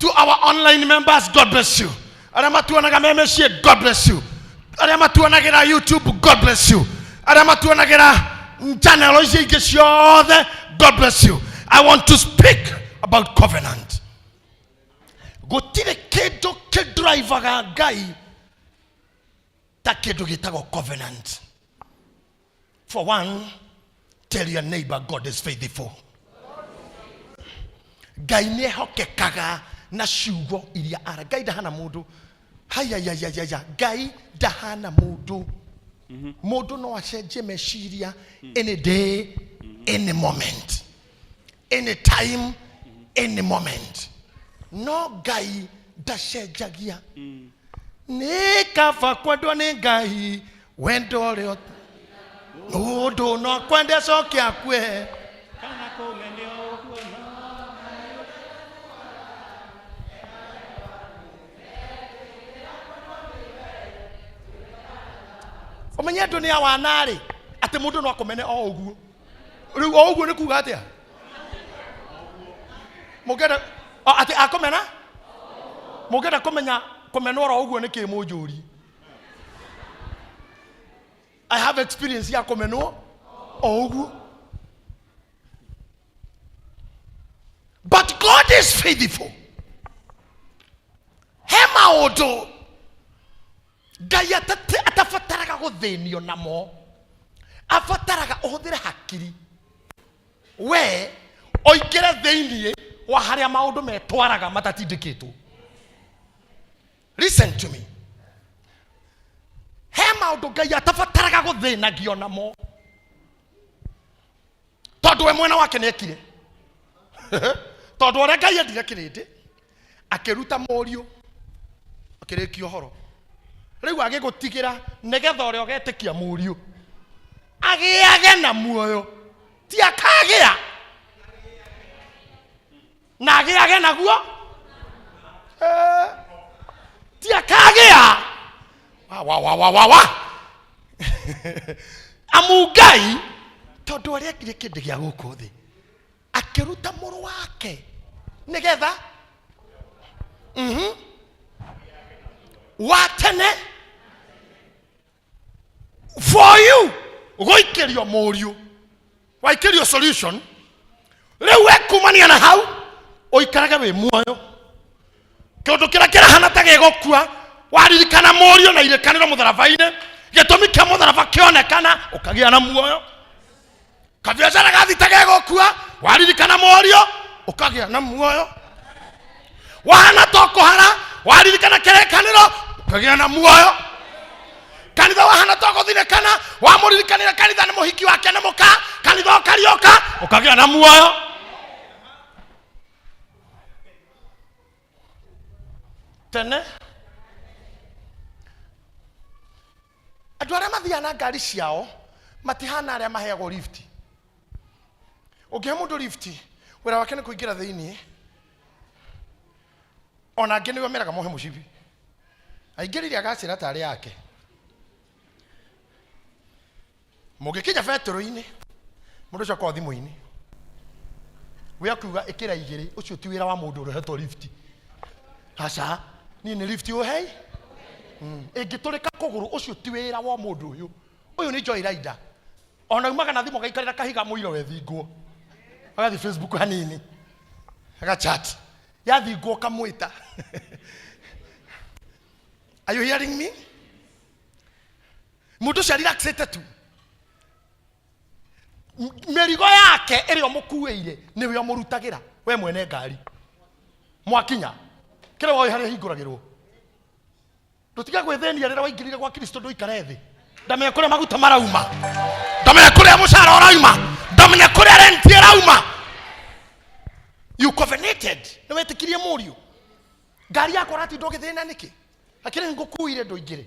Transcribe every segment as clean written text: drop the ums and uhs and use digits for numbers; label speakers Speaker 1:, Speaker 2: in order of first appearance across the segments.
Speaker 1: To our online members, God bless you. Aramatuanaga membership, God bless you. Aramatuanaga YouTube, God bless you. Aramatuanaga channel, God bless you. I want to speak about covenant. Go to the kedo driver guy. That kedo gitago covenant. For one, tell your neighbor God is faithful. Guy ne hoke kaga na shugo ilia ara. Guy dahana modo. Haya. Guy dahana modo. Modo no ashe jeme shiria any day, any moment. Any time, any moment. No guy dashe jagia. Ne kafa kwado ne guy wendo leo. Modo no kwende so kia kwe. Omenya dunia wanare ate mudu no akomene ogu riu ogu ne kuga atia mugeda ate akomena mugeda komenya komenora ogu ne ke mojori. I have experience ya komeno ogu, but God is faithful. Hema odo Gaya atafataraga guthenio namo afataraga uhuthire hakiri we oikere theinie wa haria maundu metwaraga matatindikitwo. Listen to me. He maundu Ngai atafataraga guthenagio namo tondu we mwena wake nekire tondu ore Ngai endire kirindi akiruta morio akirikio horo riu agigutigira negetha ore ogetikia murio agiage na muoyo ti akagia na agiage naguo ti akagia wa amugai tondu ore ekire kindi gia guku thi akiruta muru wake negetha watene for you goikerio morio waikerio solution rewe kumania na hau oikaraga we muoyo kindu kira hana tage gokua waririkana morio na irekaniro mutharabaine gitumi kia mutharaba kionekana ukagia na muoyo kabiacara gathi tage gokua waririkana morio ukagia na muoyo wana toko hara waririkana kerekaniro ukagia na muoyo kanitha wahana toko thirikana wamuririkanira kanitha ni muhiki wake na muka kanitha ukarioka ukagia na muoyo. Tene andu aria mathiana ngari ciao matihana aria maheagwo lift. Ungihe mundu lift wira wake ni kuingira thiini ona angi niwe meraga mohe mucibi aingirire agacira tari yake mugikinya betoro-ini mundu ucio kwa thimu-ini we akuga ikira igiri ucio ti wira wa mundu urehetwo lift. Aca ni lift uhei ingiturika kuguru ucio ti wira wa mundu uyu ni Joy Rider ona umaga na thimu gaikarira kahiga muiro wethingwo agathi Facebook hanini aga chat yathingwo kamwita. Are you hearing me? Mundu cia relaxete tu merigo yake iri omukuire niwe omurutagira we mwene ngari mwakinya kire woi haria hinguragirwo ndutiga gwithenia rira waingirire gwa Kristo nduikare thi ndamenya kuria maguta marauma ndamenya kuria mucara urauma ndamenya kuria rent irauma. You covenanted na wetikirie murio ngari yako rati ndogithina niki akire ngukuire nduingire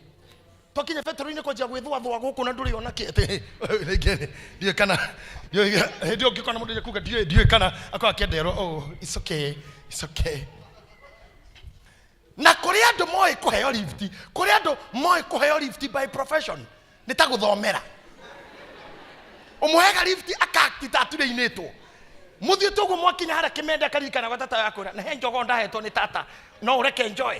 Speaker 1: tokinye betoro-ini kwanjia gwithwa thwa guku na nduri ona kete ndiye kana ndio ngikona mundu kuga ndiye kana akwa akiendero oh it's okay na kuria andu moi kuheo lift kuria andu moi kuheo lift by profession nitaguthomera umuhega lift akakita ature-initwo muthie tugu mwakinya hara kimenda karikana gwa tata yakura na he njogo ndahetwo ni tata no ureke enjoy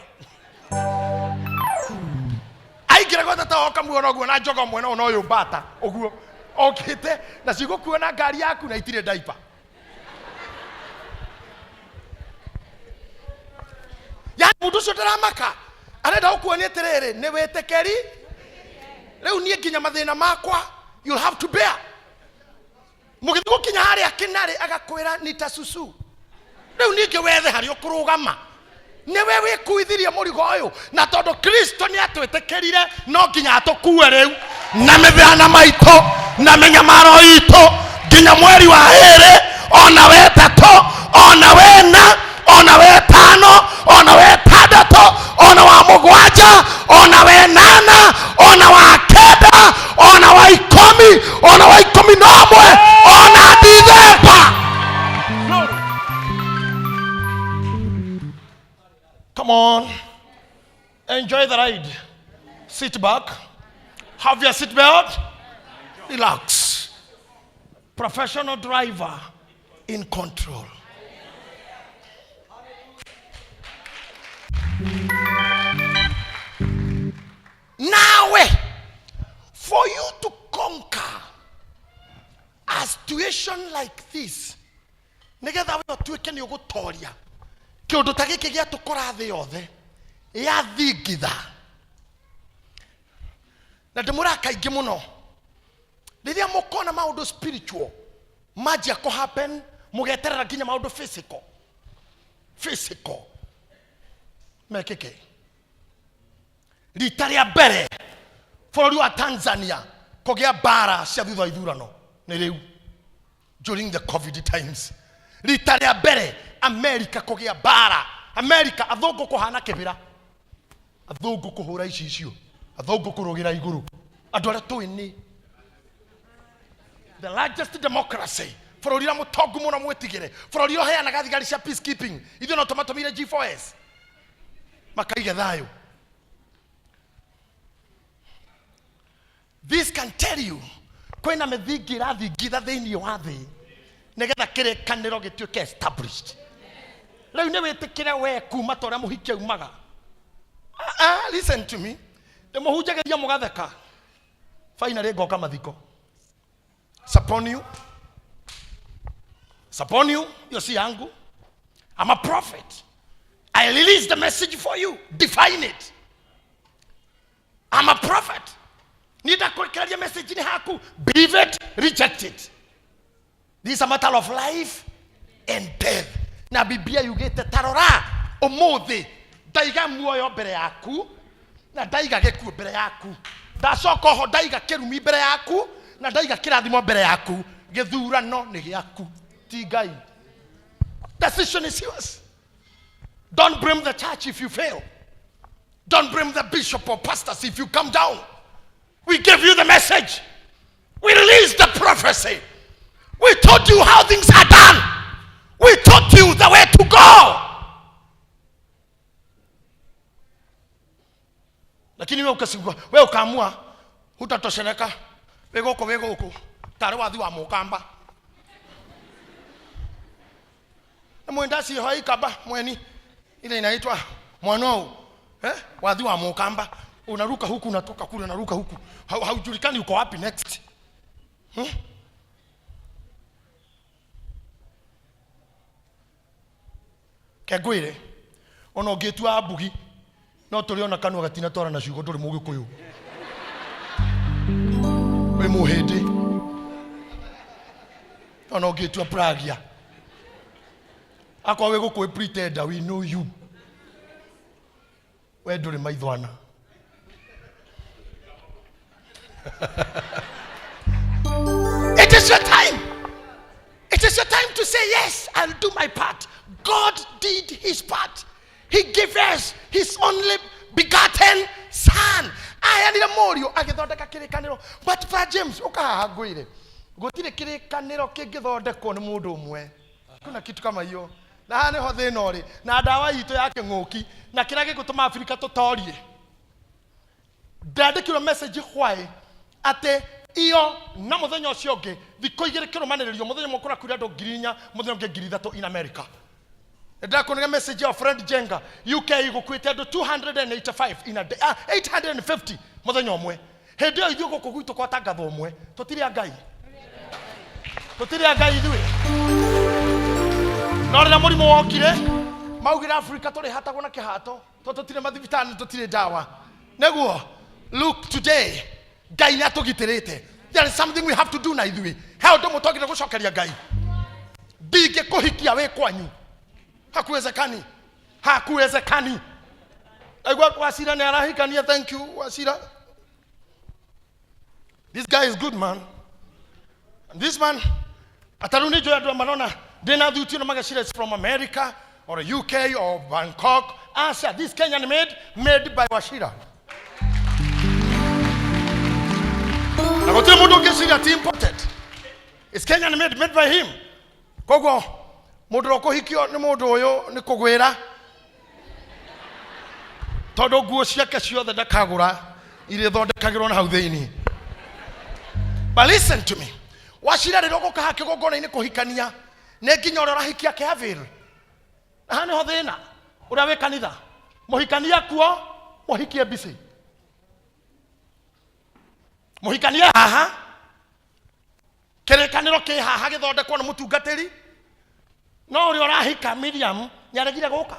Speaker 1: aigira gwa tata okamuona oguo na njogo mwena ona uyu mbata oguo okite na cigukuona ngari yaku na itire diaper ya mundu ucio ndaramaka arenda gukuonia tiriri ni witikeri riu nie nginya mathina makwa you'll have to bear mugithigo kinya hari akinari agakwira nitasusu riu ninge wethe hari ukurugama niwe wikuithirie murigo uyu na tondu Kristo ni atwitikerire no nginya atukue riu na mithana maito na menyamaro itu nginya mweri wa iri ona wetatu ona wena ona wetano ona wetandatu ona wa mugwanja ona wenana ona wa kenda ona wa ikumi ona wa ikumi nomwe ona December. Come on, enjoy the ride. Sit back, have your seat belt, relax. Professional driver in control. Now, for you to conquer a situation like this, nigetha we otuike ni ugutoria kiundu ta giki gia tukora thi yothe ya thingitha na ndimura kaingi muno riria mukona maundu spiritual majia ko happen mugeterera nginya maundu physical mekeke rita ria mbere bũrũri wa Tanzania kũgĩa bara cia thutha ithurano nĩ rĩu during the COVID times. Rita ria mbere America kũgĩa bara, America athũngũ kũhana kĩbĩra, athũngũ kũhũra icio, athũngũ kũrũgĩra igũrũ, andũ arĩa tũĩ nĩ the largest democracy, bũrũri ũrĩa mũtongu mũno mwĩtigĩre, bũrũri ũheanaga thigari cia peacekeeping, ithuĩ no tũmatũmire G4S makaige thayũ. This can tell you kwena methingi rathingitha thiini wa thi nigetha kĩrĩkanĩro gĩtuĩke established. Rĩu nĩ wĩtĩkĩre we kuma ta ũrĩa mũhiki aumaga. Listen to me. Ndĩmũhunjagĩria mũgatheka. Finally ngoka mathiko. It's upon you. It's upon you. Yosi yangu. I'm a prophet. I release the message for you. Define it. I'm a prophet. Nida kuekelia message ni haku. Believe it, reject it. This is a matter of life and death. Na Biblia yugete tarora omothi daiga muoyo mbere yaku na daiga gekuo mbere yaku. Ndacoko ho daiga kirumi mbere yaku na daiga kirathimo mbere yaku. Githurano ni giaku. Ti Ngai. Decision is yours. Don't blame the church if you fail. Don't blame the bishop or pastors if you come down. We give you the message. We release the prophecy. We taught you how things are done. We taught you the way to go. Lakini wewe ukaamua hutatosheleka. Wewe uko tare wathi wa mukamba. Na mwendasi hoi kaba mweni ile inaitwa mwanao. Wathi wa mukamba. Unaruka huku unatoka kule unaruka huku. Haujulikani uko wapi next. Kegwire ono getu abugi no turiona kanwa gatina tora na ciugo nduri mugikuyu we muhindi ono getu pragia akwa we gukwe pretender we know you we nduri maithwana. It is your time. It is your time to say, yes, I'll do my part. God did his part. He gave us his only begotten son. Aya ni morio agithondeka kirikaniro. But for James ukahagwire. Gutire kirikaniro kingithondekwo ni mundu umwe. Kuna kitu kama hiyo. Na hane ho thina uri. Na dawa yitu yake ngoki. Na kira gigutuma Afrika tutorie. Ndandikirwo message why ate iyo na muthenya ucio ngi thiko igire kirumaniririo muthenya mukura kwira ndo ngirinya muthenya ngi ngiri 3 in America. Ndakoniga message ya friend Jenga UK gukwite ndo 285 in a day 850 muthenya umwe. Hindi yo ithuko kugwitu kwa tangatho umwe tutiri Ngai ithui no rira murimu wokire maugira Africa turi hatagwo na kihato tutire mathibitani tutire dawa neguo. Look today Ngai ni atugitirite. There is something we have to do na ithui. How ndo mutogire gucokeria Ngai dige kuhikia we kwanyu hakuwezekani. Aigwa Wasira ni arahikania. Thank you Wasira. This guy is good, man. And this man ataruni jo adu manona dena duty no magashira is from America or UK or Bangkok. Answer, this Kenyan made by Washira. Na kote mudo keshira ti imported. It's Kenyan made by him. Kogo mudo ko hikio ni mudo oyo ni kugwira. Todo guo ciake ciothe ndakagura ire thondekagirwo na hau thiini. But listen to me. Washira rero goka kigogona ini kuhikania ne nginya uri rahikia kevil. Aha ni ho thina. Ura we kanitha. Muhikania kuo muhikie bisi. Muhikania haha. Kerekaniro ke haha githondekwo na mutungatiri. No uri urahika Miriam nyaregire goka.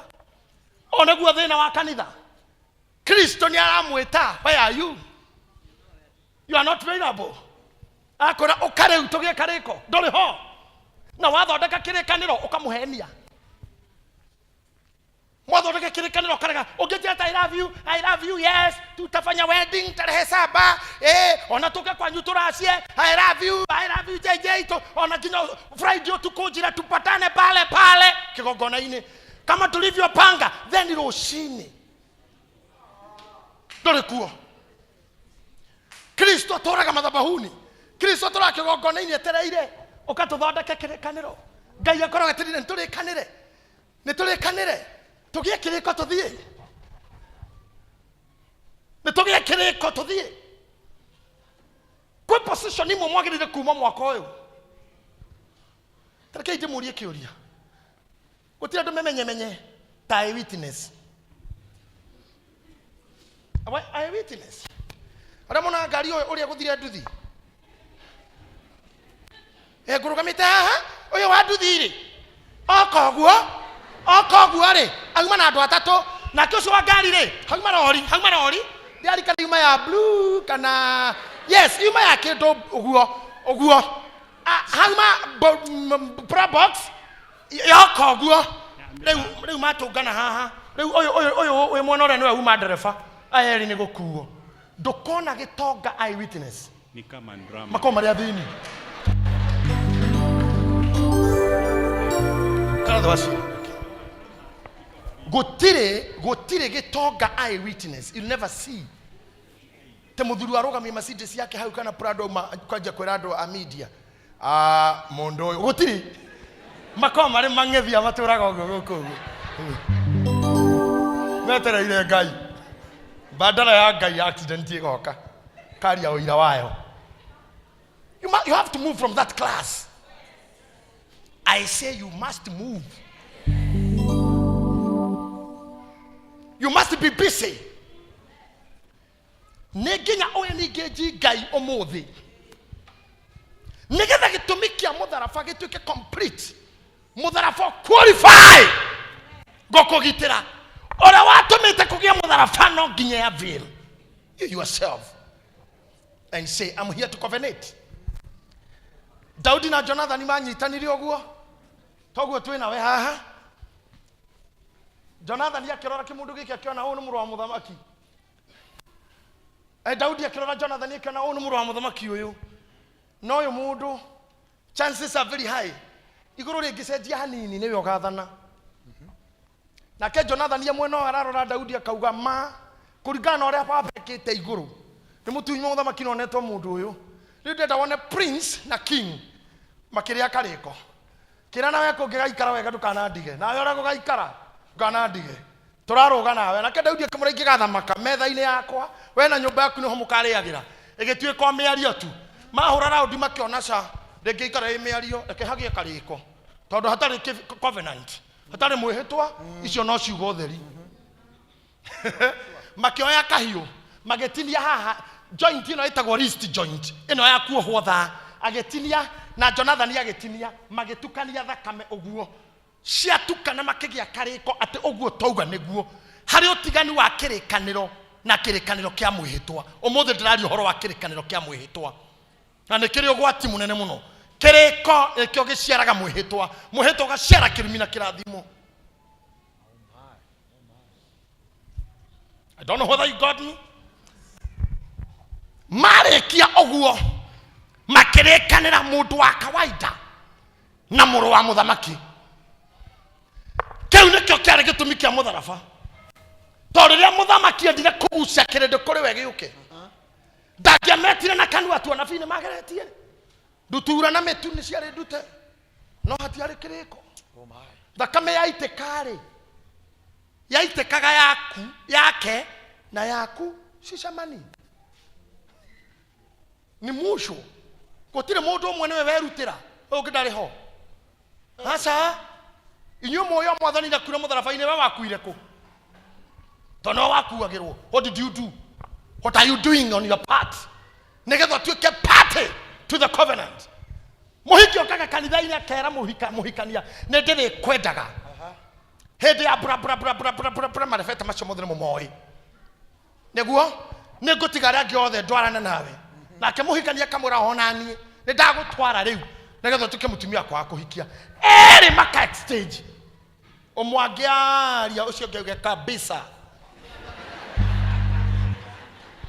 Speaker 1: Ona guo thina wa kanitha. Kristo ni aramwita. Where are you? You are not available. Akora ukare utogie kareko ndori ho na wathondeka kirekaniro ukamuhenia mwathondeka kirekaniro karega ungetia I love you yes tutafanya wedding tarehe 7 ona toka kwa nyuturacie I love you JJ to ona kinyo Friday tukujira tupatane pale kigogona ini kama tulivyopanga then roshini ndori kuo Kristo toraga madhabahuni. Kristo turake gogona ini etereire ukatuthondeka kirekaniro. Ngai akoroga tirire nituri kanire tugie kiriko tuthie nitugie kiriko tuthie kwa position imwe mwagirire kuma mwaka uyu tareke ije murie kiuria gutira ndo memenye ta witness I witness ara mona ngari uria guthire nduthi gurugamite haha uyu wa nduthi ri okoguo ri auma na andu atatu na kiucio wa ngari ri hauma rori ndiari kana yuma ya blue kana yes yuma ya kindu uguo hauma pro box yokoguo riu matungana haha riu uyu mwana ore niwe uma ndereba ayeri ni gukuo ndukona gitonga eyewitness
Speaker 2: ni kama drama
Speaker 1: makoma ria thini gotire gitonga eyewitness you'll never see te muthuru arogamia Mercedes yake hau kana Prado kwanja kwirado a media mondo gotire makoma ri mangethia maturaga guku metereire Ngai badala ya Ngai accident igoka karia oira wayo. You have to move from that class. I say you must move. You must be busy. Neginya oya nigeji Ngai omothi. Negetha gitumikia mutharafa gituike complete. Mutharafa qualify. Gokogitira. Ora watumite kugia mutharafa no nginya ya veil. You yourself. And say, I'm here to covenant. Daudi na Jonathan ni manyitanire oguo. Toguo twina we haha. Jonathan yakirora kimundu giki akiona uyu muru wa muthamaki. Daudi akirora Jonathan akiona uyu muru wa muthamaki uyu. No uyu mundu chances are very high. Iguru ringicenjia hanini niwe ugathana. Na ke Jonathan ye mweno ararora Daudi akauga ma kuringana na uria babekite iguru. Ni mutunywa muthamaki no netwo mundu uyu. Ndenda wone prince na king makiria kariko. Kira nawe kungigaikara wega ndukanandige. Nawe ora gugaikara ndukanandige. Turaruga nawe na ke Daudi akimuraingi gathamaka metha-ini yakwa. We na nyumba yaku niho mukariagira. Igitue kwa miario tu. mahura raundi makiona ca rĩngĩ ikara ĩmĩario reke hagie karĩko tondũ hatarĩ covenant hatarĩ mwĩhĩtwa icio no ciugo theri makioya kahiũ magĩtinia haha joint ĩno ĩtagwo wrist joint ĩno ya kuohwo thaa agĩtinia na Jonathan agĩtinia magĩtukania thakame ũguo ciatukana makĩgĩa karĩko atĩ ũguo tauga nĩguo harĩ ũtigani wa kĩrĩkanĩro na kĩrĩkanĩro kĩa mwĩhĩtwa ũmũthĩ ndĩraria ũhoro wa kĩrĩkanĩro kĩa mwĩhĩtwa na nĩ kĩrĩ ũgwati mũnene mũno kĩrĩko nĩkĩo gĩciaraga mwĩhĩtwa mwĩhĩtwa ũgaciara kĩrumi na kĩrathimo. I don't know whether you got me. Marĩkia ũguo makĩrĩkanĩra mũndũ wa kawaida na mũrũ wa mũthamaki. Kĩu nĩkĩo kĩarĩ gĩtũmi kĩa mũtharaba tondũ rĩrĩa mũthamaki endire kũgucia kĩrĩndĩ kũrĩ we gĩũke ndangĩametire na kanua tu anabii nĩ mageretie ndutura na mĩtu nĩ ciarĩ ndute no hatiarĩ kĩrĩko. Thakame yaitĩkarĩ yaitĩkaga yaku yake na yaku cicamani ni musho gũtirĩ mũndũ ũmwe nĩwe werutĩra ũngĩ ndarĩ ho aca inyuĩ mũyo mwathani na kuire mũtharaba-inĩ we wakuire kũ tondũ no wakuagĩrwo. What did you do? What are you doing on your part? Nĩgetha tuĩke party to the covenant. Mũhiki okaga kanitha-inĩ akera mũhikania nĩ ndĩrĩ kwendaga hĩndĩ ya bra marefeta macio mothe nĩmo moĩ nĩguo nĩ ngũtiga arĩa angĩ othe ndwarane nawe nake mũhikania kamwĩra ona niĩ nĩ ndagũtwara rĩu nĩgetha tuĩke mũtumia wakwa wa kũhikia erĩ maka exchange ũmwe angĩaria ũcio ũngĩ auge kabisa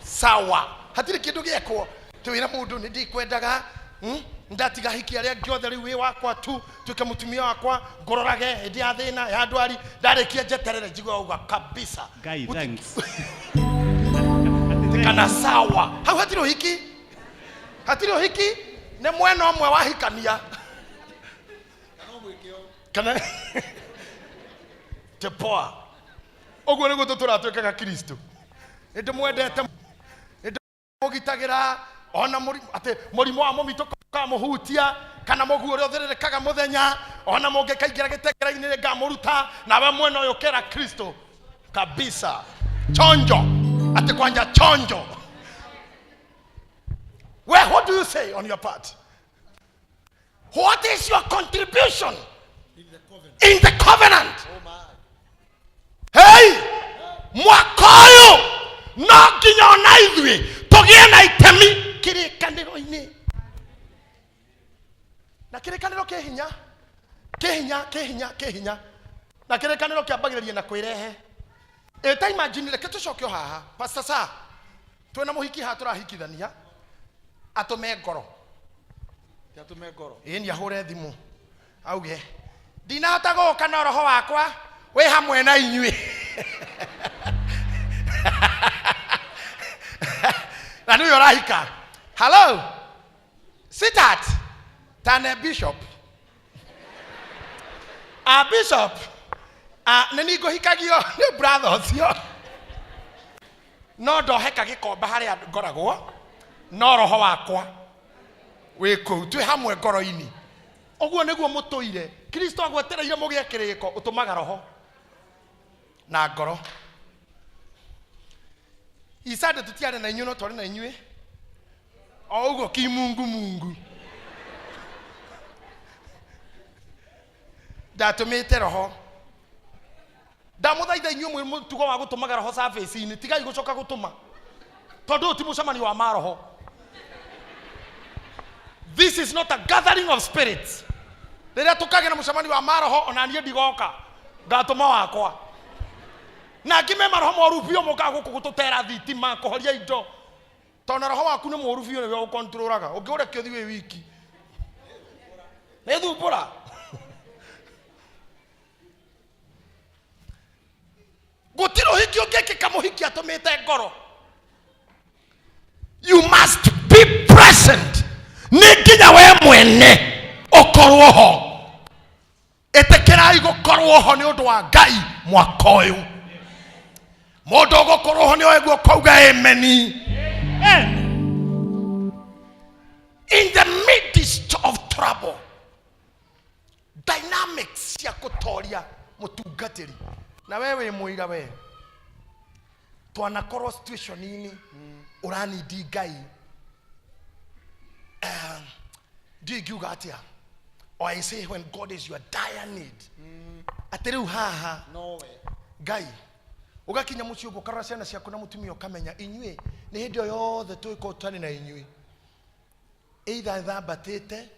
Speaker 1: sawa hatirĩ kĩndũ gĩekwo twĩra mũndũ nĩ ndikwendaga ndatiga hiki arĩa angĩ othe rĩu wĩ wakwa tu tuĩke mũtumia wakwa ngororage hĩndĩ ya thĩna ya ndwari ndarĩkia njeterere njigua auga kabisa
Speaker 2: guy thanks
Speaker 1: kana sawa hau hatirĩ ũhiki nĩ mwena ũmwe wahikania kana tepoa ũguo nĩguo tũtũratwĩkaga Kristo nĩndĩmwendete nĩndĩmũgitagĩra ona mũrimũ wa mũmitũ mũhutia kana mũguo ũrĩa ũthĩrĩrĩkaga mũthenya ona mũngĩkaingĩra gĩtengera-inĩ ngamũruta nawe mwena ũyũ kera Kristo kabisa chonjo ati kwanja chonjo. Well, what do you say on your part? What is your contribution in the covenant? Oh my. Hey, mwaka no nginya ona ithuĩ tũgĩe na itemi kĩrĩkanĩro-inĩ na kĩrĩkanĩro kĩhinya na kĩrĩkanĩro kĩambagĩrĩria na kwĩrehe ta imagine reke tũcoke haha pastor sa twĩna mũhiki haha tũrahikithania atũme ngoro nĩ ahũre thimũ auge ndinahota gũka na roho wakwa wĩ hamwe na inyuĩ na nĩwe ũrahika hello sweetheart tane bishop bishop nĩ ningũhikagio nĩ brother ũcio no ndoheka gĩkomba harĩa ngoragwo no roho wakwa wĩ kũu twĩ hamwe ngoro-inĩ ũguo nĩguo mũtũire Kristo agwetereire mũgĩe kĩrĩko ũtũmaga roho na ngoro isade tutiare na inyuĩ no twarĩ na inyuĩ o ũguo kimungu ndatũmĩte roho ndamũthaitha inyuĩ mwĩ mũtugo wa gũtũmaga roho service-inĩ tigai gũcoka gũtũma tondũ ti mũcemanio wa maroho. This is not a gathering of spirits. Rĩrĩa tũkagĩa na mũcemanio wa maroho ona niĩ ndigoka ngatũma wakwa na ngĩme maroho moru biũ mũkaga gũkũ gũtũtera thitima kũhoria indo tondũ roho waku nĩ mũru biũ nĩwe ũkontrolaga ũngĩũrekio thi wĩ wiki nĩ thumbũra. Gũtirĩ ũhiki ũngĩkĩka mũhiki atũmĩte ngoro. You must be present. Nĩ nginya we mwene ũkorwo ho. Ĩtĩkĩrai gũkorwo ho nĩ ũndũ wa Ngai mwaka ũyũ. Mũndũ ũgũkorwo ho nĩ oĩ guo kauga ameni. in the midst of trouble. Dynamics ya kutoria mutungatiri na wewe muiga we twanakorwo situation ini urani di guy do you got here or I say when God is your dire need atiriu haha
Speaker 2: no way
Speaker 1: guy ugakinya muci ugo karasiana cia kuna mutumio kamenya inyue ni hindi yothe tuiko tani na inyue either thambatite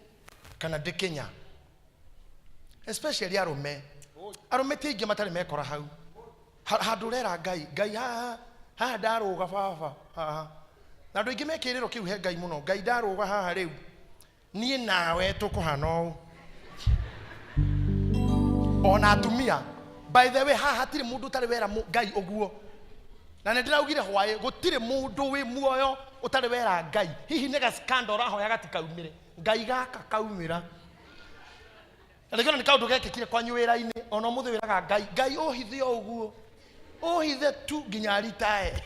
Speaker 1: kana dikenya especially arume tingi matari mekora hau handu rera ngai haha ndaruga baba haha na ndu ingi mekiriro kiu he ngai muno ngai ndaruga haha riu nie nawe tukuhana u ona atumia by the way haha tiri mundu tari wera ngai oguo na ndiraugire hwaye gutire mundu wi muoyo utari wera ngai hihi nega scandal ahoya gatikaumire ngai gaka kaumira. Alikona nikaundu gekekire kwa nyuwira-ini ona muthe wiraga ngai ohithe oguo ohithe tu nginya ritae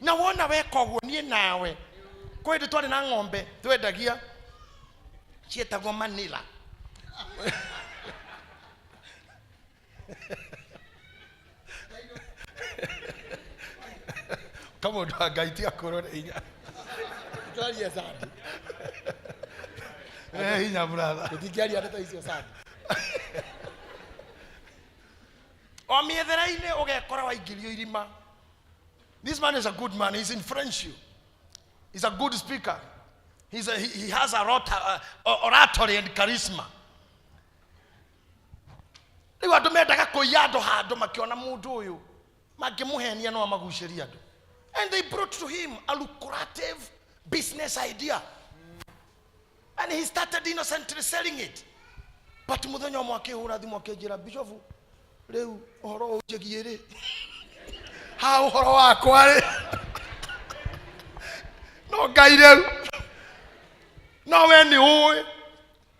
Speaker 1: na wona weka oguo nie nawe kwende twari na ng'ombe twendagia cietagwo Manila kama ndo ngai ti akorore inya
Speaker 2: twaria sadi
Speaker 1: hinya brother
Speaker 2: ndikiari hata icio sadi
Speaker 1: o miethera-ini ugekora waingĩrio irima. This man is a good man. He's in friendship. He's a good speaker. He has a oratory and charisma. Riu andu mendaga kuiya andu handu makiona mundu uyu makimuhenia no amaguciria andu, and they brought to him a lucrative business idea and he started innocently selling it. But muthenya umwe akihura thimu akinjira Bishop riu uhoro unjigie ri ha uhoro wakwa ri no ngai riu no we ni uwe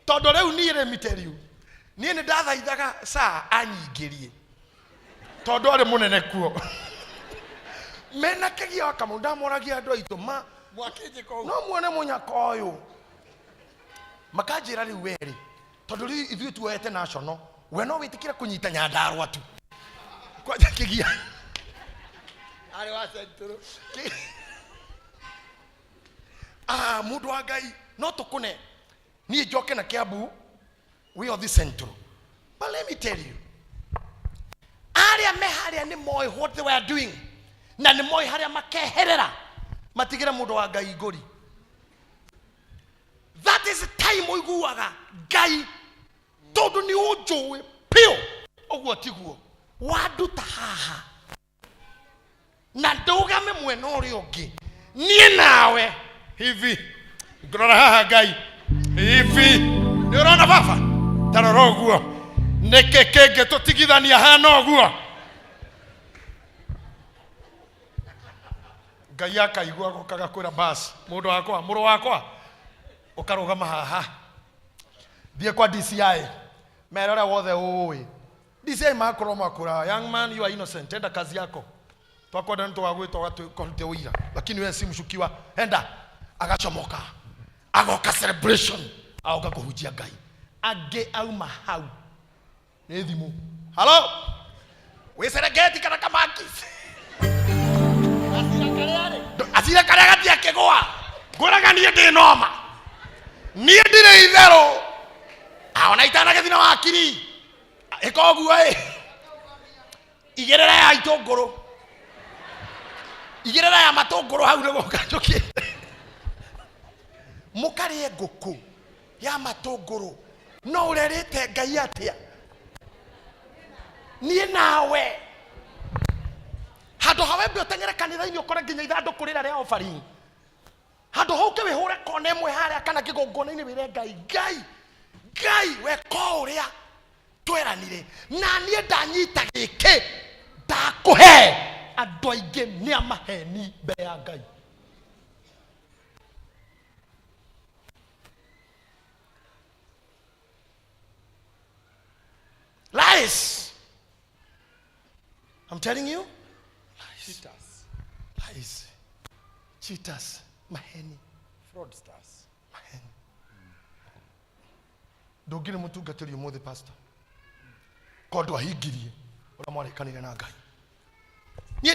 Speaker 1: tondu riu ni remiterio ni ndathaithaga saa anyingirie tondu ari munene kuo mena kegia kamundu moragia andu aitu ma
Speaker 2: mwakinje ko
Speaker 1: no muone munyaka uyu makanjira riu weri tondu riu ithuĩ tuoete national we no witikire kunyita nyandarua tu kwaja kigia
Speaker 2: ari wa centro
Speaker 1: mundu wa ngai no tukune ni njoke na Kiambu we of the central. But let me tell you, aria meharia ni moi what they were doing na ni moi haria makeherera matigira mundu wa ngai ngori. That is the time oiguaga ngai tondu ni unjuwe pio oguo tiguo wanduta haha na ndugame mwena uria ungi nie nawe hivi ngorora haha ngai hivi ni urona baba tarora oguo nekekenge tutigithania hana oguo ngai akaigua gokaga kwira basi mundu wakwa muru wakwa ukarugama haha thie kwa DCI merora wothe uwi DCI makoro makura young man you are innocent enda kazi yako twakwenda ntugagwitwa gatute uira lakini wewe si mshukiwa enda agachomoka agoka celebration agoka kuhujia ngai age auma hau ni thimu hello we Serengeti kana Kamaki asira kare gati akigwa nguraga nie ndi noma nie ndire ithero aona itana gethina wakiri ikoguo igerera ya itongoro igerera ya matongoro hau nego kajoki mukari nguku ya matongoro no urerete ngai atia nie nawe hado hawe bio tengere kanitha-ini ukore nginya ithandu kurira ria offering hado hauke wihure kone mwe haria kana kigongona-ini wire ngai we ko uria tweranire na nie ndanyita giki ndakuhe andu aingi ni amaheni mbere ya ngai. Lies. I'm telling you, lies. cheaters, maheni,
Speaker 2: Fraudsters.
Speaker 1: maheni. Ndungire mutungatiri umuthi pastor. Kondo ahingirie ura mwarekanire na Ngai.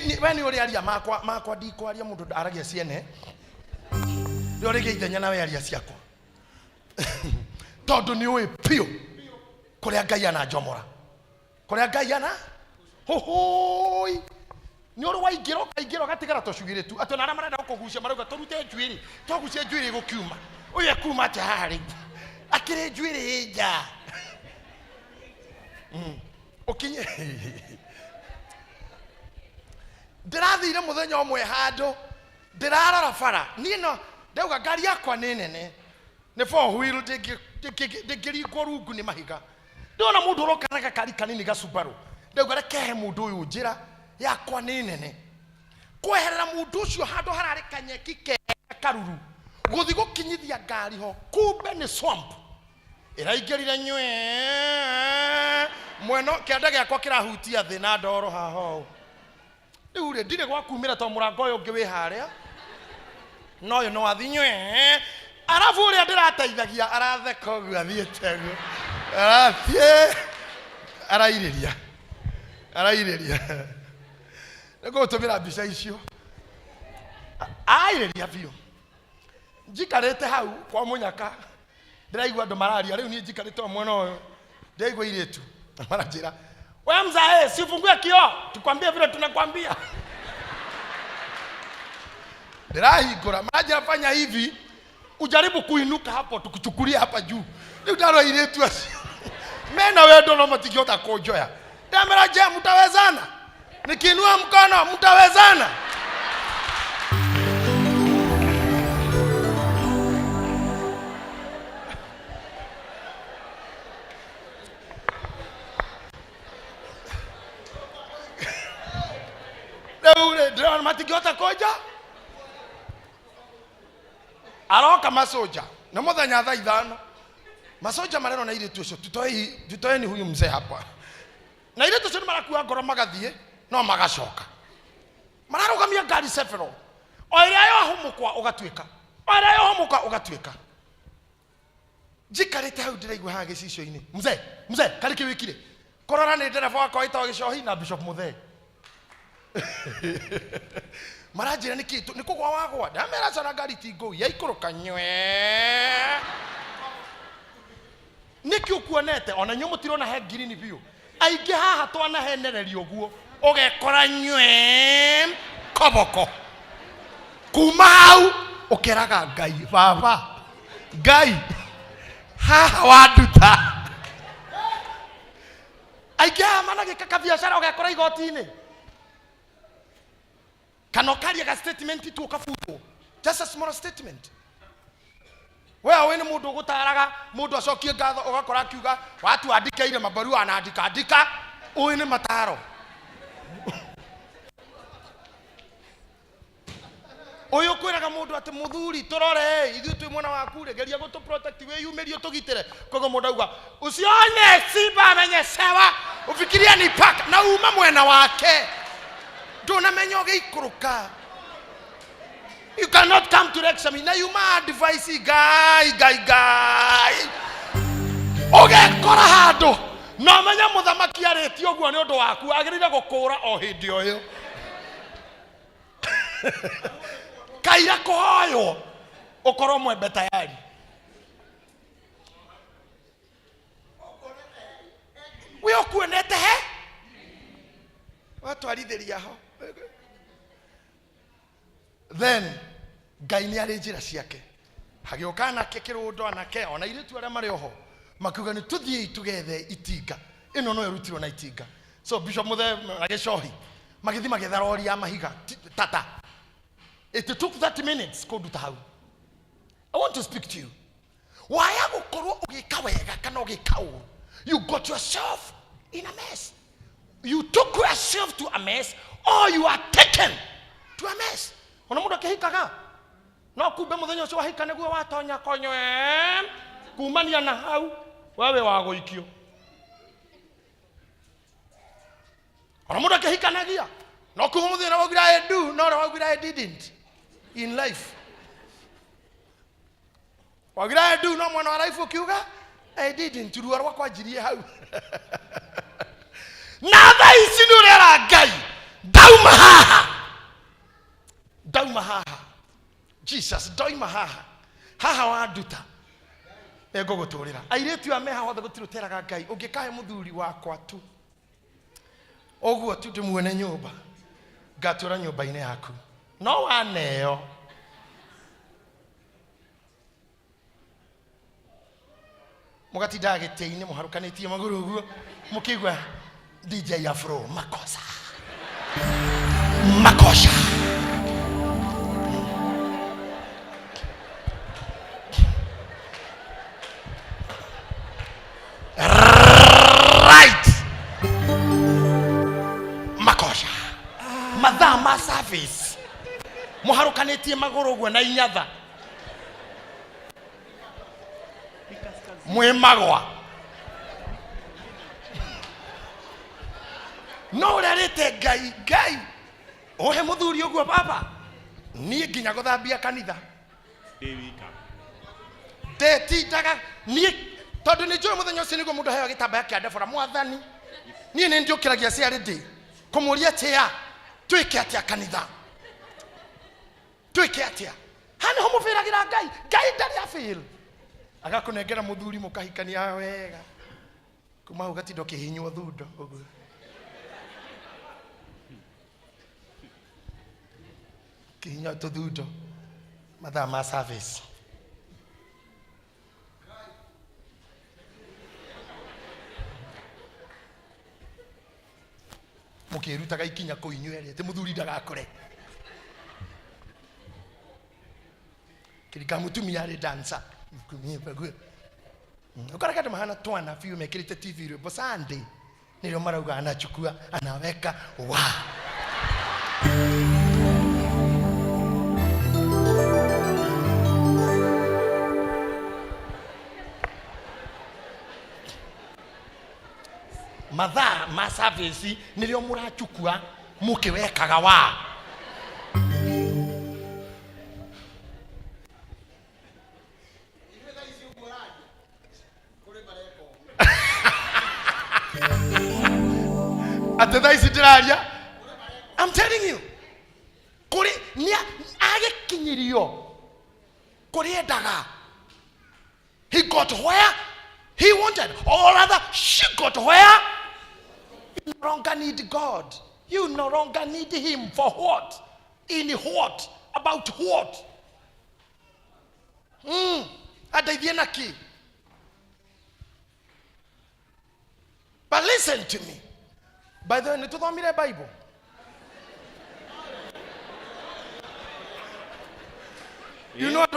Speaker 1: Ni wani uri aria makwa ndiko aria mundu aragia ciene. Ni uri geithenya nawe aria ciakwa. Tondu ni uwi pio kuria Ngai ana njomora. Kuria Ngai ana hohoi. Ni uri waingiro gatigara tocugire tu. Atona ara marenda kugucia marauga turute njuiri. Twagucia njuiri gukiuma. Uye kuma ati hari. Akire njuiri nja. Okinye. Ndirathire muthenya umwe handu ndirarora bara ni no ndauga ngari yakwa ni nene ni four wheel ndingiringwo rungu ni mahiga ndona mundu urokanaga kari kanini ga Subaru ndauga rekehe mundu uyu njira yakwa ni nene kweherera mundu ucio handu harari kanyeki ke karuru guthi gukinyithia ngari ho kumbe ni swamp iraingirire nywe mweno kianda giakwa kirahutia thi na ndoro haho ure ndire gwa kumira to murango uyu ngi wi haria no yo no athinywe arafu uri ndirateithagia aratheka ugu athiete gu arathie arairiria nego tumira mbica icio airiria bio njikarite hau kwa munyaka ndiraigua andu mararia riu ni njikarite mwena uyu ndaigua iritu maranjira wewe mzae si ufungue kioo tukwambie vile tunakwambia. Ndirahingura maji afanya hivi ujaribu kuinuka hapo tukuchukulia hapa juu. Ndio ndaro ile tu. Mena wewe ndo no matikiota kojoya. Ndamera je mtawezana? Nikiinua mkono mtawezana? Ndio matikiota koja? Aroka masoja na muthenya thaa 5 masoja mareno na ile tucio tutoeni huyu mzee hapa na ile tucio marakuwa ngoro magathie no magacoka mararugamia ngari sefero oira yo humukwa ugatwika jikarite hau ndiraigua ha gicicio-ini mzee kari kiwikire korora ni ndereva wakwa itawa gicohi na bishop muthe marajira ni kitu nikugwa wagwa ndamera cana ngari tingo ya ikuruka nywe niki ukuonete ona nyu mutirona he green view aingi haha twana henererio guo ugekora nywe koboko kuma hau ukeraga Ngai baba Ngai haha waduta aingi haha managika ka biashara ugekora igoti-ini kanokaria ka statement tu kafuto just a small statement wewe ni mundu gutaraga mundu acokie ngatho ugakora kiuga watu andikeire mabarua anaandika uyu ni mataro uyu kwiraga mundu ati muthuri turore ithu twi mwana waku regeria gutu protect we yumirio tugitire kogo mundu auga usione simba amenyesewa ufikiria ni paka na uma mwena wake don't menyo geikuruka. You cannot come to lecture me. Now you ma advise guy. Okay, kora hado. No menya muthamaki areti oguo ni undu waku agirire gukura o hindi oyo. Kaira koyo. Okoro mwembe tayari. We okuonete he? Watu arithiria ho. Then Ngai ni ari njira ciake hagioka nake kirundo anake ona iritu aria mari oho makuga ni tuthie tugethe itinga ino no irutirwo na itinga so bishop muthe na gicohi magithi magetha rori ya mahiga tata it took 30 minutes kuduta hau. I want to speak to you. Why agukorwo ugika wega kana ugika uru? You got yourself in a mess. You took yourself to a mess or you are taken to a mess. Ona mundu akihikaga no kumbe muthenya ucio wahika niguo watonya konywe kumania na hau wewe waguikio. Ona mundu akihikanagia no kumbe muthenya wagira I do no wagira I didn't in life. What I do no mwana wa life ukiuga? I didn't do what kwa jirie hau. Na tha ici nurera Ngai. Dauma haha. Dauma haha. Jesus, dauma haha. Haha wa nduta. Ego guturira. Airetu ameha wothe gutiruteraga Ngai. Ungikahe muthuri wakwa tu. Oguo tu ndimuone nyumba. Ngatura nyumba-ini yaku. No waneo. Mugatinda gĩtĩ-inĩ mũharukanĩtie magũrũ ũguo mũkĩigua DJ Afro makosa. Makosa. Right. Makosa. Mathaa ma service. Mũharukanĩtie magũrũ ũguo na inyatha. Mwemagwa. No rarete Ngai. Ohe muthuri uguo baba. Nie nginya guthambia kanitha. Ndetindaga nie tondu ni njui muthenya ucio niguo mundu aheo gitambaya kia ndebora mwathani. Nie ni ndiukiragia ciari ndi kumuria tia twike atia kanitha. Twike atia. Hani ho mubiragira Ngai ndari afil. Agakunengera muthuri mukahikania wega. Kuma ugatindo kihinywo thundo uguo. Kihinywo thundo. Mathaa ma service. Mukirutaga ikinya kuinywe ati muthuri ndagakore. Kirika mutumia ari dancer. Ukora kama mahana twana fiu mekirite TV rwimbo Sunday nilio marauga anachukua anaweka wa mathaa ma service nilio murachukua mukiwekaga wa I'm telling you. Kuri nia age kinyirio. Kuri edaga. He got where he wanted, or rather, she got where you no longer need God. You no longer need him for what? In what? About what? Adavienaki. But listen to me. By the way, you don't read the Bible. You know what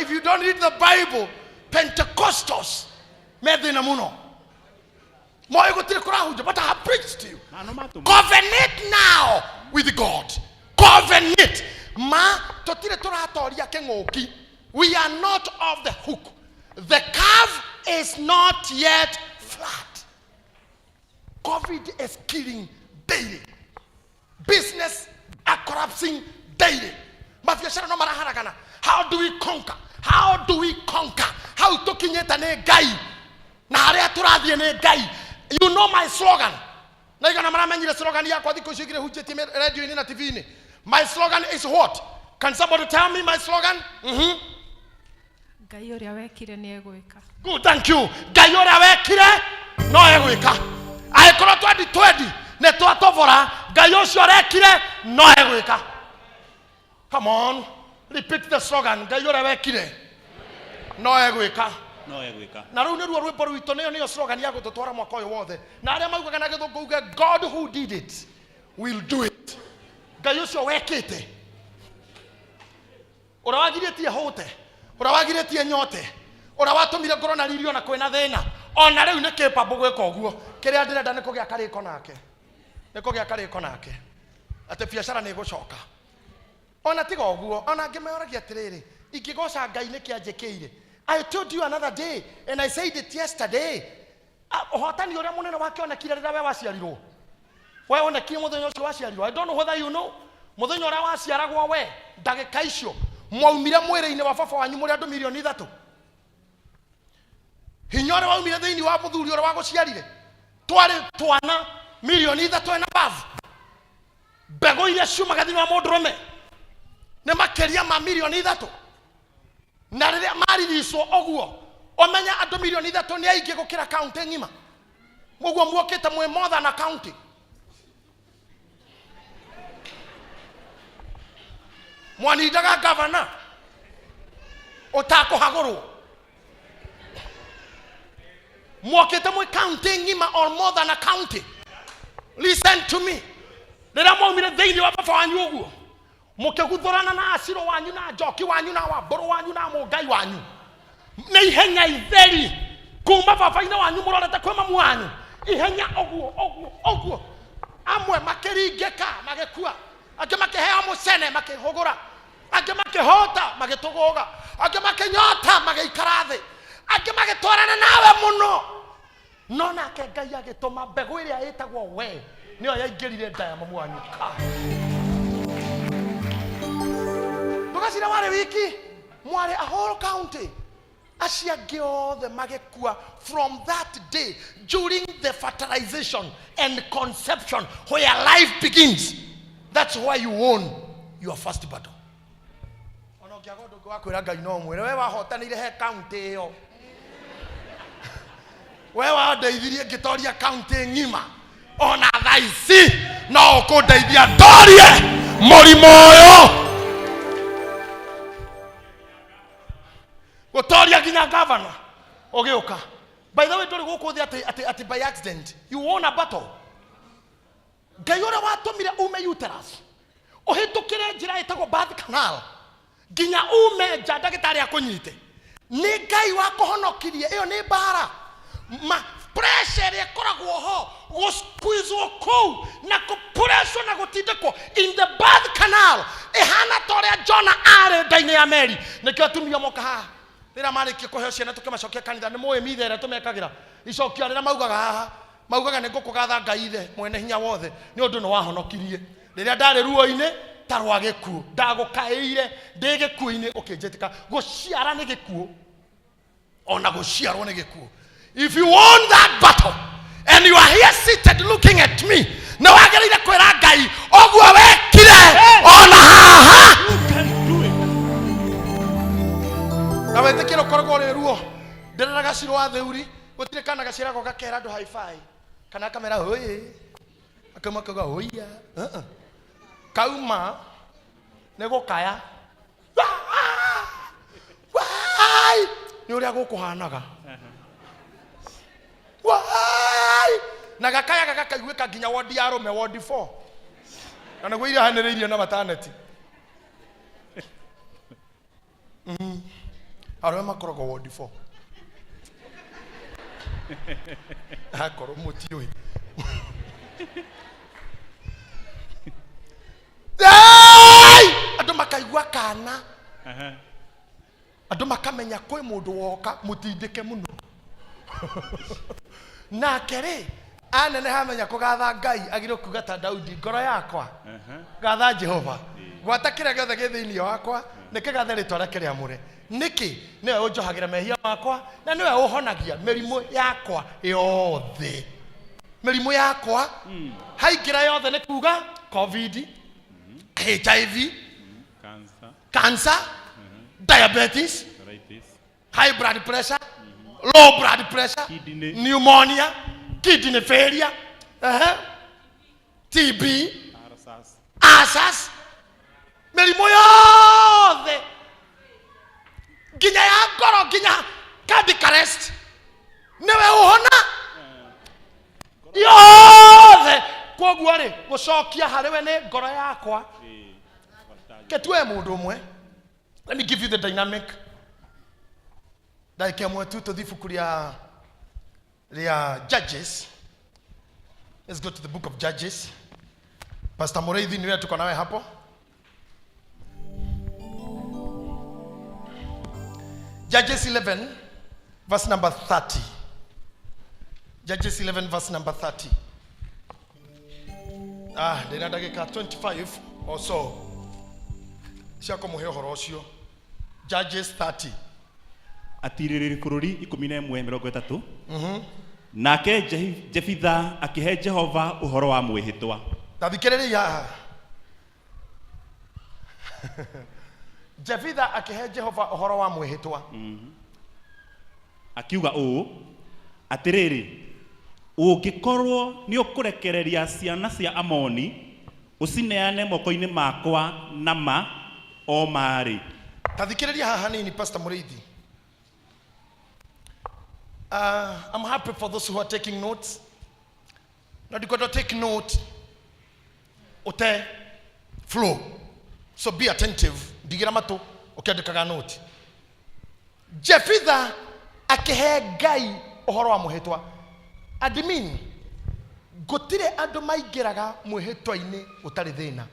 Speaker 1: if you don't read the Bible, Pentecostals, but I have preached to you. Covenant now with God. Covenant. We are not off the hook. The curve is not yet flat. COVID is killing daily. Business are collapsing daily. How do we conquer? How do we conquer? How talking it a guy? You know my slogan. My slogan is what? Can somebody tell me my slogan? Good, thank you. Gayora wekire no egwika. Aikoro 2020 ne twatovora gayocio rekire no egwika. Come on, repeat the slogan. Gayora wekire no egwika.
Speaker 3: No egwika.
Speaker 1: Na riu ni ruo rwimbo rwito niyo slogan ya gututwara mwaka uyu wothe. Na aria maugaga na githungu God who did it will do it. Gayocio wekite. Urawagiritie hote. Urawagiritie nyote. Urawatumire ngoro na ririo na kwena thina. Ona riu ni capable gweka uguo. Kiria ndirenda ni kugia kariko nake. Ni kugia kariko nake. Ate biashara ni gucoka. Ona tiga uguo. Ona ngimeoragia atiriri. Ikigoca Ngai ni kianjekeire. I told you another day and I said it yesterday. Hotani uria munene wake ona kire rira we waciarirwo. We ona kire muthenya ucio waciarirwo. I don't know whether you know. muthenya ura waciaragwo we ndagika icio mwaumire mwire-ini wa baba wanyu muri andu milioni 3 hinya ura waumire thiini wa muthuri ura wa guciarire twari twana milioni 3 na bavu mbego iria ciumaga thiini wa mundurume ni makeria ma milioni 3 na riria mariricwo oguo omenya andu milioni 3 ni aingi gukira kaunti ngima muguo muokite mwe motha na kaunti mwanindaga gavana utakuhagurwo muokite mwe county ngima or more than a county. Listen to me. Rira mwaumire thiini wa baba wanyu uguo mukiguthurana na aciro wanyu na njoki wanyu na wamburu wanyu na mungai wanyu na ihenya itheri kuma baba-ine wanyu murorete kwi mamu wanyu ihenya oguo amwe makiringika magikua angi makiheo mucene makihugura angi makihota magituguga angi makinyota magiikara thi angi magitwarana nawe muno no nake Ngai agituma mbegu iria itagwo we niyo yaingirire nda ya mamu wanyu tukacira wale wiki mware a whole county aciangi othe magikua from that day during the fertilization and conception where life begins. That's why you won your first battle. Ono kiagondo kwa kwira Ngai no mwire we wahotanire he county yo we wandeithirie ngitoria county ngima ona thaici no kundeithia ndorie murimo uyu gutoria ginya governor ogiuka. By the way, don't go at by accident. You won a battle. Ngai ura watumire ume uterus uhitukire njira itagwo birth canal ginya ume nja ndagitari akunyite ni Ngai wakuhonokirie iyo ni bara ma pressure ikoragwo ho gusqueeze ku na ku pressure na gutindikwo in the birth canal ihana toria Jonah are ndaini ya Mary nikyo atumia moka ha rira mariki kuheo ciana tukamacokia kanitha ni muwe mithere tumekagira icokio rira maugaga haha maugaga ni ngukugatha Ngai ithe mwene hinya wothe ni undu no wahonokirie riria ndari ruo-ini tarwa gikuo ndagukaire ndi gikuo-ini ukinjitika guciara ni gikuo ona guciarwo ni gikuo. If you won that battle and you are here seated looking at me na wagereire kwira Ngai oguo wekire ona haha awete kiro korgo le ruo ndiraga ciro wa theuri gutire kana gacira go gakera andu hi-fi kana kamera hoye akamakaga hoya kauma nego kaya wai ni uria gukuhanaga wai na gakaya gakaiguika ginya wodi ya Rome wodi 4 kana gwe ira haniriirio na maternity arwe makorogo wodi 4 akoro mutioi adu makaigua kana adu makamenya kwi mundu woka mutindike muno na kere anene hamenya kugatha Ngai agiro kuga ta Daudi ngoro yakwa gatha Jehova gwatakira giothe githiini wakwa nikigathe ritwa rake riamure niki niwe unjohagira mehia makwa na niwe uhonagia merimu yakwa yothe merimu yakwa haingira yothe ni kuga covid HIV cancer diabetes high blood pressure low blood pressure pneumonia kidney failure TB asas merimu yothe ginya ya ngoro ginya cardiac arrest niwe uhona yothe koguo ri gucokia hariwe ni ngoro yakwa ketwe mundu umwe. Let me give you the dynamic. Like mwetu to thibuku ria Judges. Let's go to the book of Judges. Pastor Moreithi niwe tuko nawe hapo. Judges 11 verse number 30. Judges 11 verse number 30. Ndina dakika 25 Also, Shako muhe uhoro ucio. Judges 30.
Speaker 3: Atiriri kururi 11:30. Nake Jefitha akihe Jehova uhoro wa mwihitwa.
Speaker 1: Tathikiriria haha. Jefitha akihe Jehova uhoro wa mwihitwa.
Speaker 3: Akiuga atiriri ungikorwo ni ukurekereria ciana cia Amoni ucineane moko-ini makwa nama o mari.
Speaker 1: Tathikiriria haha nini Pastor Muriithi. I'm happy for those who are taking notes. Now you got to take note. Ote flow. So be attentive. Digira mato. Okay, dikaga note. Jefitha akehe Ngai uhoro wa muhetwa. Admin gotire andu maigiraga muhetwa-ini utari thina.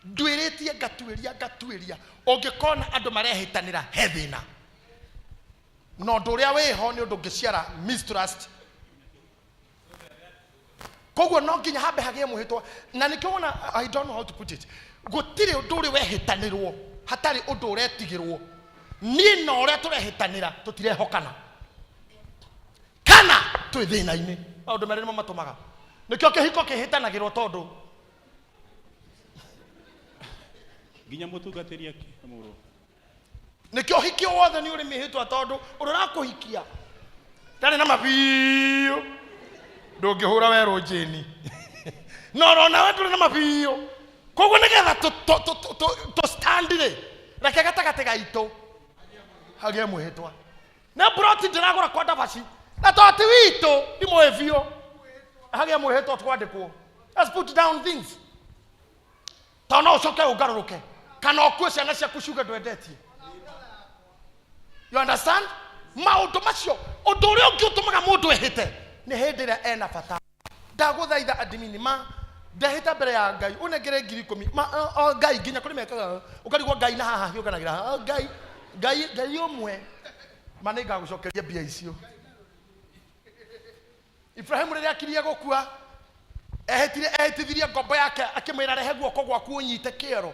Speaker 1: Ndwiritie ngatuiria ungikona andu marehitanira he thina. No nduria wiho ni undu ngiciara mistrust. Koguo no nginya hambe hagie muhetwa na nikiona I don't know how to put it. Gutire undu uri wehitanirwo hatari undu uretigirwo. Ni no uria turehitanira tutirehokana. Kana twi thina-ini. Maundu merimo matumaga. Nikio kihiko kihitanagirwo tondu
Speaker 3: Ginya mutungatiri aki amuro.
Speaker 1: Nikio hikio wothe ni uri mihitwa tondu urura kuhikia. Tari na mabiyo. Ndungihura weru njini. No na wetu na mabiyo. Koguo nigetha to stand ri. Reke gatagate gaitu. Hagie muhitwa. Na broti ndiragura kwa ndabaci. Na toti witu ni mwevio. Hagie muhitwa twandikwo. Let's put down things. Tona ucoke ugaruruke. Kana okwe ciana ciaku ciuge ndwendetie. You understand? Maundu macio undu uria ungi utumaga mundu ehite ni hindi ria ena bata. Ndaguthaitha admin ndehita mbere ya Ngai unengere 10,000 Ngai nginya kuri mekaga ukarigwo Ngai na haha hiukanagira Ngai umwe maniga gucokeria bia icio. Ibrahim riria akiria gukua ehitithirie ngombo yake akimwira rehe guoko gwaku unyite kiero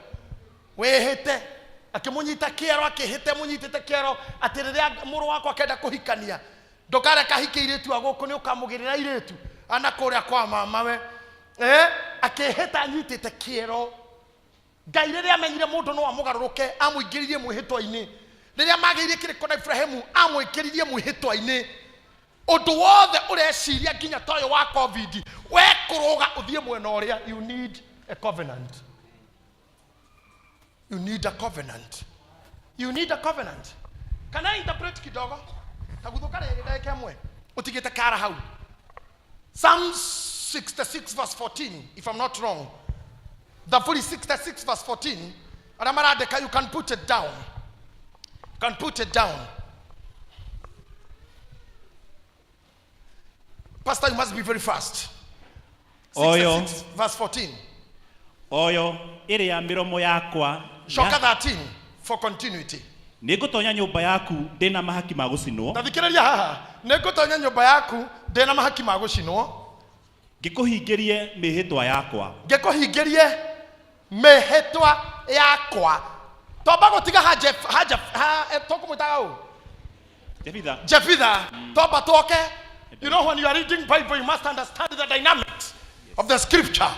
Speaker 1: wehite akimunyita kiero akihite munyitite kiero ati riria muru wakwa kenda kuhikania ndukare kahike iretu aguku ni ukamugirira iretu ana kuria kwa mamawe akihita anyitite kiero. Ngai riria amenyire mundu no amugaruruke amuingiririe mwihitwa-ini riria magirie kiriko na Ibrahimu amwikiririe mwihitwa-ini undu wothe ureciria nginya toyo wa COVID we kuruga uthie mwena uria. You need a covenant. You need a covenant. You need a covenant. Can I interpret kidogo? Taguthuka riri ndeke mwe utigite kara hau. Psalm 66 verse 14 if I'm not wrong. The 66 verse 14 adamarandeka, you can put it down. You can put it down. Pastor, you must be very fast. 66 verse 14.
Speaker 3: Oyo iri ya miromo yakwa.
Speaker 1: Shoka 13 for continuity.
Speaker 3: Nigutonya nyumba yaku ndina mahaki ma gucinwo.
Speaker 1: Tathikiriria haha. Nigutonya nyumba yaku ndina mahaki ma gucinwo.
Speaker 3: Ngikuhingirie mihitwa yakwa.
Speaker 1: Ngikuhingirie mihitwa yakwa. Toba gutiga haje tokumutaga u. Jefitha. Toba toke. You know, when you are reading Bible, you must understand the dynamics of the scripture.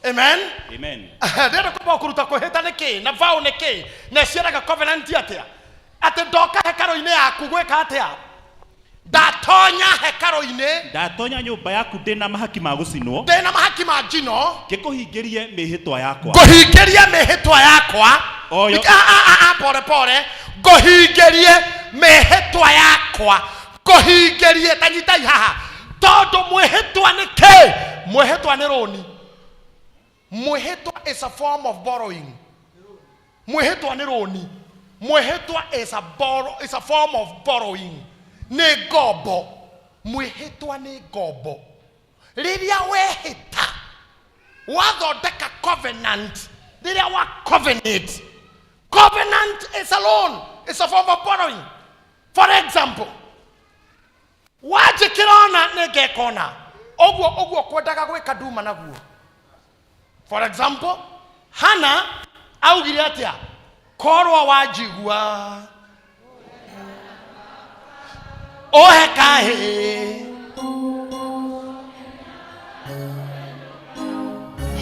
Speaker 1: Amen.
Speaker 3: Amen.
Speaker 1: Ndero kuba kuruta kuhita niki na vow niki na ciaraga covenant atia ati ndoka hekaro-ini yaku gweka atia ndatonya hekaro-ini
Speaker 3: ndatonya nyumba yaku ndina mahaki ma gucinwo
Speaker 1: ndina mahaki ma njino
Speaker 3: ngikuhingirie mihitwa yakwa
Speaker 1: nguhingirie mihitwa yakwa
Speaker 3: oyo
Speaker 1: pore nguhingirie mihitwa yakwa nguhingirie tanyitai haha tondu mwihitwa niki mwihitwa ni roni. Muhetwa is a form of borrowing. Muhetwa ni roni. Muhetwa is a form of borrowing. Ni gobo. Muhetwa ni gobo. Riria wehita wathondeka covenant. Riria wa covenant. Covenant is a loan. It's a form of borrowing. For example, wajikirona negekona. Ogwo kwendaga gwika nduma naguo. For example, Hana augire atia korwa wajigua ohe kahe.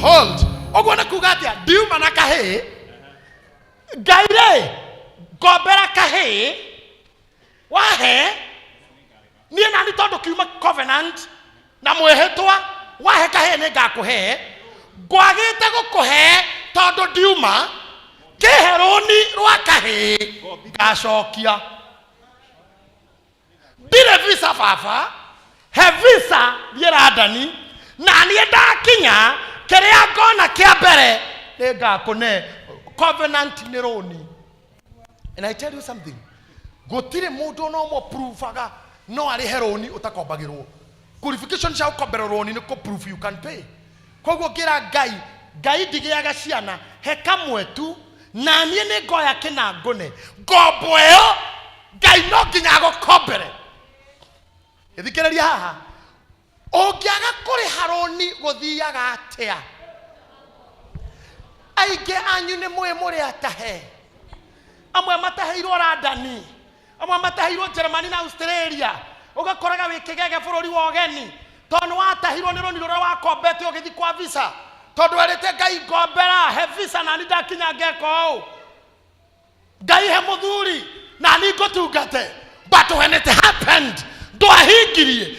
Speaker 1: Hold. Ogwana kugatia diuma na kahe. Gaire gobera kahe. Wahe ni nani todo kiuma covenant na mwehetwa wahe kahe ne gakuhe gwagite gukuhe todo diuma keheroni rwa kahe gacokia dire visa fafa he visa yeradani na ni ndakinya keria ngona kia mbere ne gakune covenant neroni. And I tell you something, gotire mundu no mo profaga no ari heroni utakombagirwo qualification cia ukombererwo ni ko proof you can pay. Koguo gira ngai ndigiaga ciana he kamwe tu na nie ni ngoya kina ngone ngombo eyo ngai no nginya gukombere. Ithikiriria haha ongiaga kuri haroni guthiaga atia aige anyu ni muri atahe amwe mataheirwo Radani amwe mataheirwo Germany na Australia ugakoraga wikigege bururi wa ogeni tondu watahirwo ni roni rura wakombete ugithi kwa visa tondu arite ngai ngombera he visa na ndakinya ngeko ngai he muthuri na ni ngotungate. But when it happened ndwahingirie